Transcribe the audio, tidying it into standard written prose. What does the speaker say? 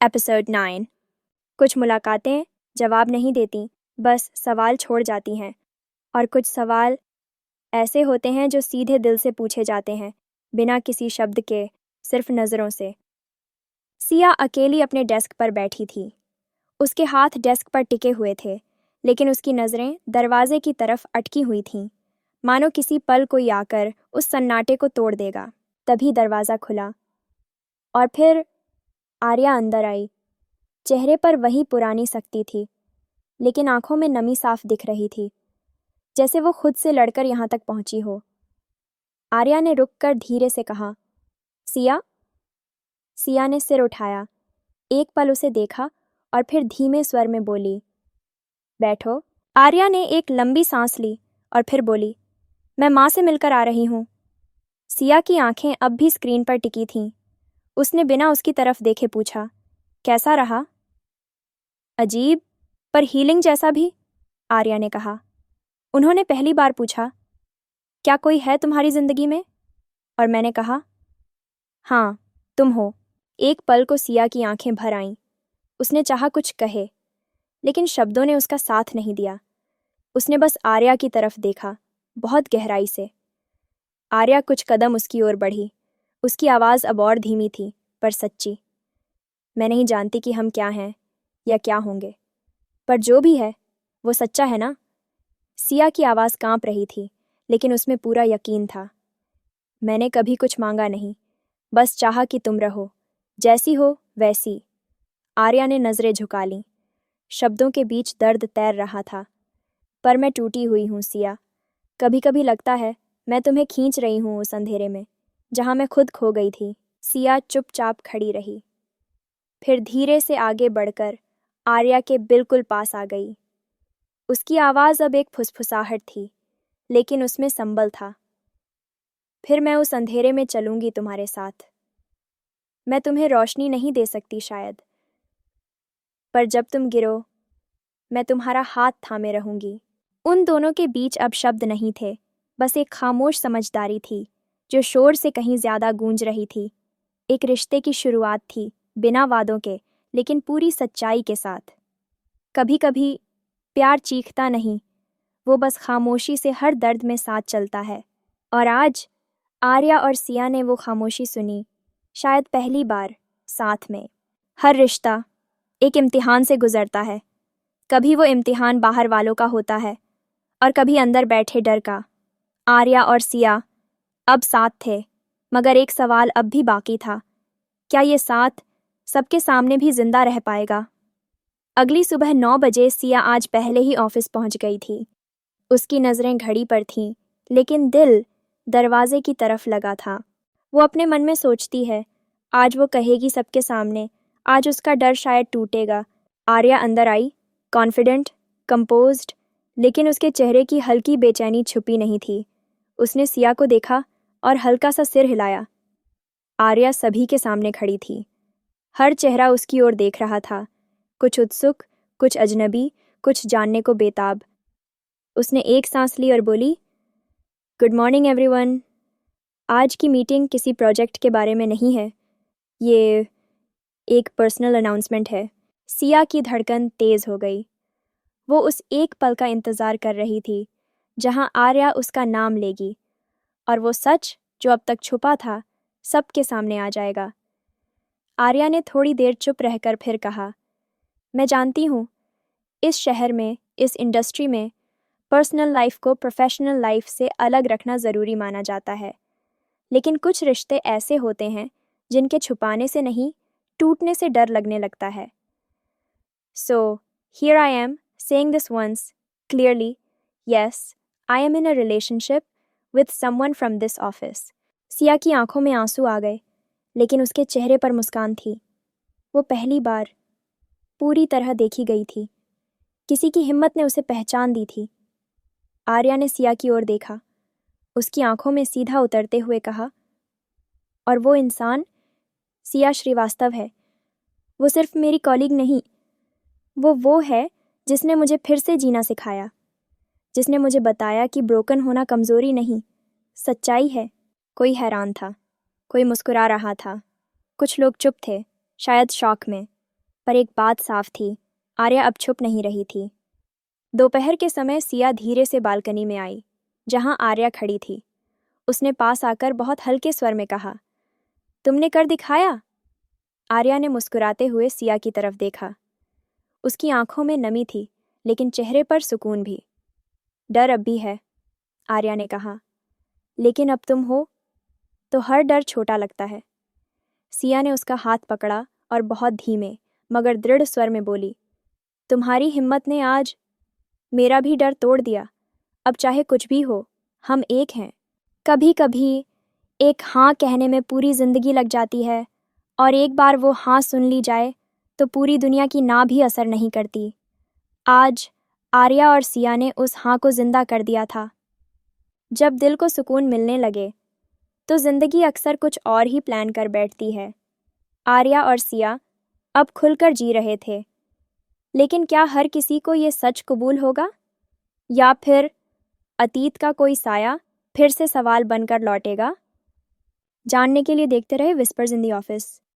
Episode 9। कुछ मुलाकातें जवाब नहीं देती, बस सवाल छोड़ जाती हैं। और कुछ सवाल ऐसे होते हैं जो सीधे दिल से पूछे जाते हैं, बिना किसी शब्द के, सिर्फ नज़रों से। सिया अकेली अपने डेस्क पर बैठी थी। उसके हाथ डेस्क पर टिके हुए थे, लेकिन उसकी नज़रें दरवाजे की तरफ अटकी हुई थीं, मानो किसी पल कोई आकर उस सन्नाटे को तोड़ देगा। तभी दरवाज़ा खुला और फिर आर्या अंदर आई। चेहरे पर वही पुरानी सख्ती थी, लेकिन आंखों में नमी साफ दिख रही थी, जैसे वो खुद से लड़कर यहाँ तक पहुंची हो। आर्या ने रुककर धीरे से कहा, सिया। सिया ने सिर उठाया, एक पल उसे देखा और फिर धीमे स्वर में बोली, बैठो। आर्या ने एक लंबी सांस ली और फिर बोली, मैं माँ से मिलकर आ रही हूँ। सिया की आंखें अब भी स्क्रीन पर टिकी थीं। उसने बिना उसकी तरफ देखे पूछा, कैसा रहा? अजीब, पर हीलिंग जैसा भी, आर्या ने कहा। उन्होंने पहली बार पूछा, क्या कोई है तुम्हारी जिंदगी में? और मैंने कहा, हाँ, तुम हो। एक पल को सिया की आंखें भर आईं। उसने चाहा कुछ कहे, लेकिन शब्दों ने उसका साथ नहीं दिया। उसने बस आर्या की तरफ देखा, बहुत गहराई से। आर्या कुछ कदम उसकी ओर बढ़ी। उसकी आवाज़ अब और धीमी थी, पर सच्ची। मैं नहीं जानती कि हम क्या हैं या क्या होंगे, पर जो भी है वो सच्चा है ना? सिया की आवाज़ कांप रही थी, लेकिन उसमें पूरा यकीन था। मैंने कभी कुछ मांगा नहीं, बस चाहा कि तुम रहो, जैसी हो वैसी। आर्या ने नज़रें झुका लीं। शब्दों के बीच दर्द तैर रहा था। पर मैं टूटी हुई हूँ सिया। कभी कभी लगता है मैं तुम्हें खींच रही हूँ उस अंधेरे में, जहाँ मैं खुद खो गई थी। सिया चुपचाप खड़ी रही, फिर धीरे से आगे बढ़कर आर्या के बिल्कुल पास आ गई। उसकी आवाज़ अब एक फुसफुसाहट थी, लेकिन उसमें संबल था। फिर मैं उस अंधेरे में चलूंगी तुम्हारे साथ। मैं तुम्हें रोशनी नहीं दे सकती शायद, पर जब तुम गिरो, मैं तुम्हारा हाथ थामे रहूंगी। उन दोनों के बीच अब शब्द नहीं थे, बस एक खामोश समझदारी थी, जो शोर से कहीं ज्यादा गूंज रही थी। एक रिश्ते की शुरुआत थी, बिना वादों के, लेकिन पूरी सच्चाई के साथ। कभी कभी प्यार चीखता नहीं, वो बस खामोशी से हर दर्द में साथ चलता है। और आज आर्या और सिया ने वो खामोशी सुनी, शायद पहली बार, साथ में। हर रिश्ता एक इम्तिहान से गुजरता है। कभी वो इम्तिहान बाहर वालों का होता है और कभी अंदर बैठे डर का। आर्या और सिया अब साथ थे, मगर एक सवाल अब भी बाकी था, क्या ये साथ सबके सामने भी जिंदा रह पाएगा? अगली सुबह 9 बजे सिया आज पहले ही ऑफिस पहुंच गई थी। उसकी नज़रें घड़ी पर थीं, लेकिन दिल दरवाजे की तरफ लगा था। वो अपने मन में सोचती है, आज वो कहेगी सबके सामने, आज उसका डर शायद टूटेगा। आर्या अंदर आई, कॉन्फिडेंट, कंपोज्ड, लेकिन उसके चेहरे की हल्की बेचैनी छुपी नहीं थी। उसने सिया को देखा और हल्का सा सिर हिलाया। आर्या सभी के सामने खड़ी थी। हर चेहरा उसकी ओर देख रहा था, कुछ उत्सुक, कुछ अजनबी, कुछ जानने को बेताब। उसने एक सांस ली और बोली, गुड मॉर्निंग एवरीवन। आज की मीटिंग किसी प्रोजेक्ट के बारे में नहीं है, ये एक पर्सनल अनाउंसमेंट है। सिया की धड़कन तेज हो गई। वो उस एक पल का इंतज़ार कर रही थी, जहां आर्या उसका नाम लेगी और वो सच जो अब तक छुपा था सबके सामने आ जाएगा। आर्या ने थोड़ी देर चुप रहकर फिर कहा, मैं जानती हूँ, इस शहर में, इस इंडस्ट्री में पर्सनल लाइफ को प्रोफेशनल लाइफ से अलग रखना ज़रूरी माना जाता है, लेकिन कुछ रिश्ते ऐसे होते हैं जिनके छुपाने से नहीं, टूटने से डर लगने लगता है। So, here I am, saying this once, clearly, yes, I am in a relationship with someone from this office. Siya की आंखों में आंसू आ गए, लेकिन उसके चेहरे पर मुस्कान थी। वो पहली बार पूरी तरह देखी गई थी। किसी की हिम्मत ने उसे पहचान दी थी। आर्या ने सिया की ओर देखा, उसकी आंखों में सीधा उतरते हुए कहा, और वो इंसान सिया श्रीवास्तव है। वो सिर्फ मेरी कॉलीग नहीं, वो है जिसने मुझे फिर से जीना सिखाया, जिसने मुझे बताया कि ब्रोकन होना कमज़ोरी नहीं, सच्चाई है। कोई हैरान था, कोई मुस्कुरा रहा था, कुछ लोग चुप थे, शायद शॉक में। पर एक बात साफ थी, आर्या अब छुप नहीं रही थी। दोपहर के समय सिया धीरे से बालकनी में आई, जहां आर्या खड़ी थी। उसने पास आकर बहुत हल्के स्वर में कहा, तुमने कर दिखाया। आर्या ने मुस्कुराते हुए सिया की तरफ देखा। उसकी आंखों में नमी थी, लेकिन चेहरे पर सुकून भी। डर अब भी है, आर्या ने कहा, लेकिन अब तुम हो तो हर डर छोटा लगता है। सिया ने उसका हाथ पकड़ा और बहुत धीमे मगर दृढ़ स्वर में बोली, तुम्हारी हिम्मत ने आज मेरा भी डर तोड़ दिया। अब चाहे कुछ भी हो, हम एक हैं। कभी कभी एक हाँ कहने में पूरी जिंदगी लग जाती है, और एक बार वो हाँ सुन ली जाए तो पूरी दुनिया की ना भी असर नहीं करती। आज आर्या और सिया ने उस हाँ को जिंदा कर दिया था। जब दिल को सुकून मिलने लगे तो जिंदगी अक्सर कुछ और ही प्लान कर बैठती है। आर्या और सिया अब खुलकर जी रहे थे, लेकिन क्या हर किसी को ये सच कबूल होगा, या फिर अतीत का कोई साया फिर से सवाल बनकर लौटेगा? जानने के लिए देखते रहे विस्पर्स इन द ऑफिस।